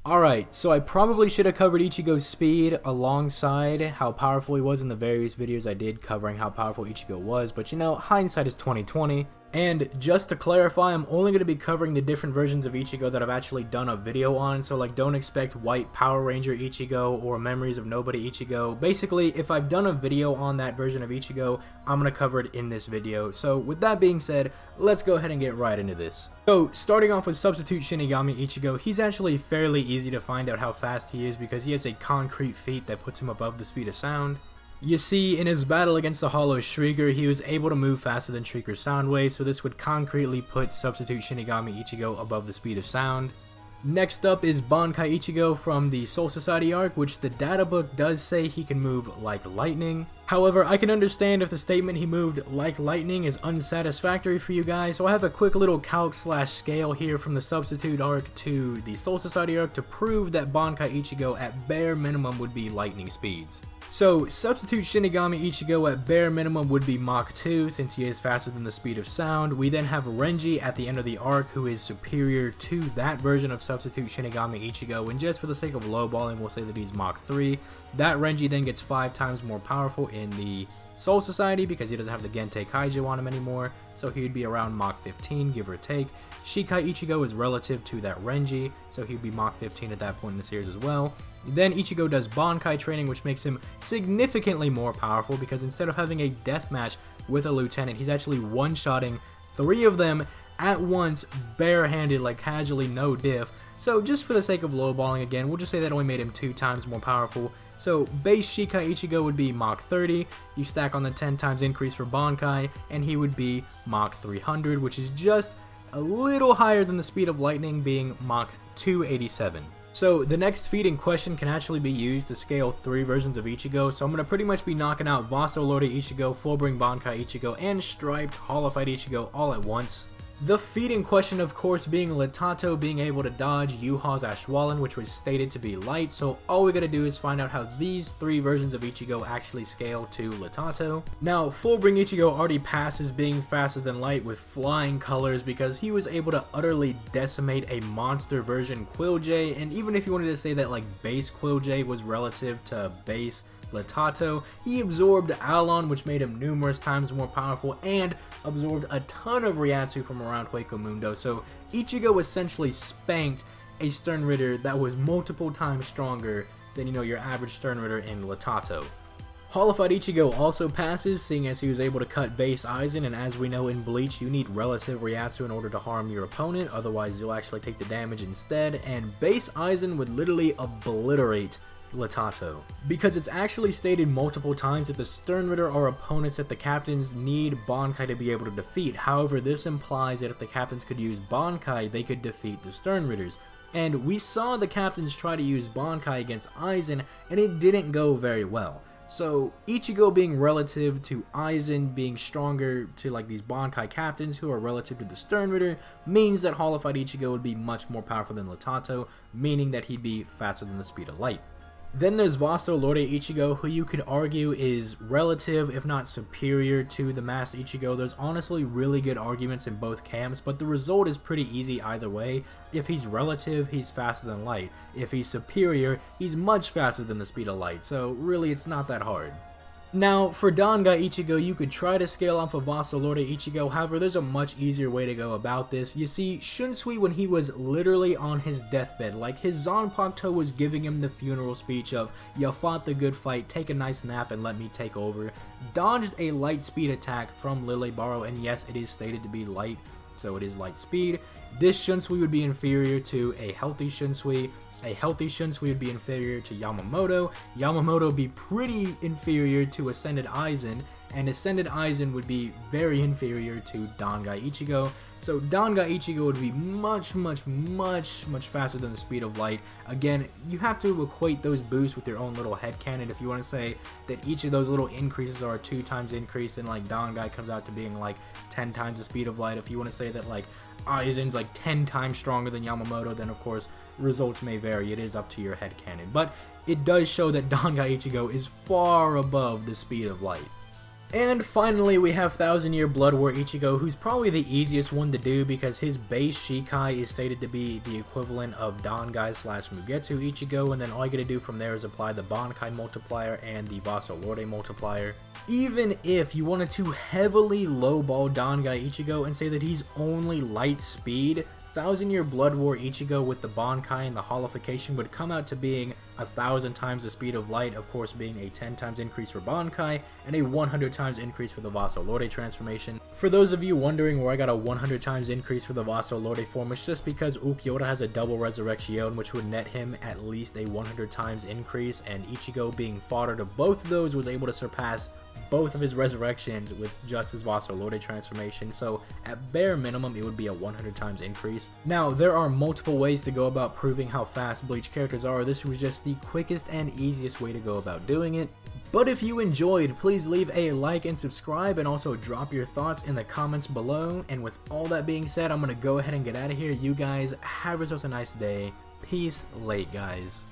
Alright, so I probably should have covered Ichigo's speed alongside how powerful he was in the various videos I did covering how powerful Ichigo was, but you know, hindsight is 2020. And just to clarify, I'm only going to be covering the different versions of Ichigo that I've actually done a video on, so like don't expect White Power Ranger Ichigo or Memories of Nobody Ichigo. Basically, if I've done a video on that version of Ichigo, I'm going to cover it in this video. So with that being said, let's go ahead and get right into this. So starting off with Substitute Shinigami Ichigo, he's actually fairly easy to find out how fast he is because he has a concrete feat that puts him above the speed of sound. You see, in his battle against the Hollow Shrieker, he was able to move faster than Shrieker's sound wave, so this would concretely put Substitute Shinigami Ichigo above the speed of sound. Next up is Bankai Ichigo from the Soul Society arc, which the data book does say he can move like lightning. However, I can understand if the statement he moved like lightning is unsatisfactory for you guys, so I have a quick little calc/scale here from the Substitute arc to the Soul Society arc to prove that Bankai Ichigo at bare minimum would be lightning speeds. So, Substitute Shinigami Ichigo at bare minimum would be Mach 2, since he is faster than the speed of sound. We then have Renji at the end of the arc, who is superior to that version of Substitute Shinigami Ichigo, and just for the sake of lowballing, we'll say that he's Mach 3. That Renji then gets 5 times more powerful in the Soul Society, because he doesn't have the Gentei Kaiju on him anymore, so he would be around Mach 15, give or take. Shikai Ichigo is relative to that Renji, so he'd be Mach 15 at that point in the series as well. Then Ichigo does Bankai training, which makes him significantly more powerful because instead of having a deathmatch with a lieutenant, he's actually one-shotting 3 of them at once, barehanded, like casually, no diff. So just for the sake of lowballing again, we'll just say that only made him 2 times more powerful. So base Shikai Ichigo would be Mach 30, you stack on the 10 times increase for Bankai, and he would be Mach 300, which is just a little higher than the speed of lightning, being Mach 287. So the next feat in question can actually be used to scale 3 versions of Ichigo, so I'm going to pretty much be knocking out Vasto Lorde Ichigo, Fullbring Bankai Ichigo, and Striped Holified Ichigo all at once. The feat in question, of course, being Litato being able to dodge Yuha's Ashwallen, which was stated to be light, so all we gotta do is find out how these 3 versions of Ichigo actually scale to Litato. Now, Fullbring Ichigo already passes being faster than light with flying colors because he was able to utterly decimate a monster version Quilljay, and even if you wanted to say that like base Quilljay was relative to base Litato, he absorbed Alon, which made him numerous times more powerful, and absorbed a ton of Ryatsu from around Hueco Mundo, so Ichigo essentially spanked a Stern Ritter that was multiple times stronger than, you know, your average Stern Ritter in Litato. Holified Ichigo also passes, seeing as he was able to cut base Aizen, and as we know in Bleach, you need relative Ryatsu in order to harm your opponent, otherwise you'll actually take the damage instead, and base Aizen would literally obliterate Litato, because it's actually stated multiple times that the Stern Ritter are opponents that the captains need Bankai to be able to defeat. However, this implies that if the captains could use Bankai, they could defeat the Stern Ritters. And we saw the captains try to use Bankai against Aizen, and it didn't go very well. So Ichigo being relative to Aizen being stronger to like these Bankai captains who are relative to the Stern Ritter means that Holified Ichigo would be much more powerful than Litato, meaning that he'd be faster than the speed of light. Then there's Vasto Lorde Ichigo, who you could argue is relative, if not superior, to the Masked Ichigo. There's honestly really good arguments in both camps, but the result is pretty easy either way. If he's relative, he's faster than light. If he's superior, he's much faster than the speed of light, so really it's not that hard. Now, for Dangai Ichigo, you could try to scale off of Vasto Lorde Ichigo, however, there's a much easier way to go about this. You see, Shunsui, when he was literally on his deathbed, like his Zanpakuto was giving him the funeral speech of, "You fought the good fight, take a nice nap and let me take over," dodged a light speed attack from Lille Baro, and yes, it is stated to be light, so it is light speed. This Shunsui would be inferior to a healthy Shunsui. A healthy Shunsui would be inferior to Yamamoto. Yamamoto would be pretty inferior to Ascended Aizen, and Ascended Aizen would be very inferior to Dangai Ichigo. So Dangai Ichigo would be much faster than the speed of light. Again, you have to equate those boosts with your own little headcanon. If you want to say that each of those little increases are a 2 times increase, and like Dangai comes out to being like 10 times the speed of light. If you want to say that like Aizen's like 10 times stronger than Yamamoto, then of course results may vary. It is up to your headcanon. But it does show that Dangai Ichigo is far above the speed of light. And finally, we have 1000 Year Blood War Ichigo, who's probably the easiest one to do because his base Shikai is stated to be the equivalent of Dangai / Mugetsu Ichigo, and then all you gotta do from there is apply the Bankai multiplier and the Vaso Lorde multiplier. Even if you wanted to heavily lowball Dangai Ichigo and say that he's only light speed, 1000 Year Blood War Ichigo with the Bankai and the Holification would come out to being 1000 times the speed of light, of course being a 10 times increase for Bankai and a 100 times increase for the Vaso Lorde transformation. For those of you wondering where I got a 100 times increase for the Vaso Lorde form, it's just because Ukiota has a double resurrection, which would net him at least a 100 times increase, and Ichigo being fodder to both of those was able to surpass both of his resurrections with just his Vaso Lorde transformation, so at bare minimum it would be a 100 times increase. Now, there are multiple ways to go about proving how fast Bleach characters are. This was just the quickest and easiest way to go about doing it. But if you enjoyed, please leave a like and subscribe, and also drop your thoughts in the comments below. And with all that being said, I'm gonna go ahead and get out of here. You guys have yourselves a nice day. Peace late, guys.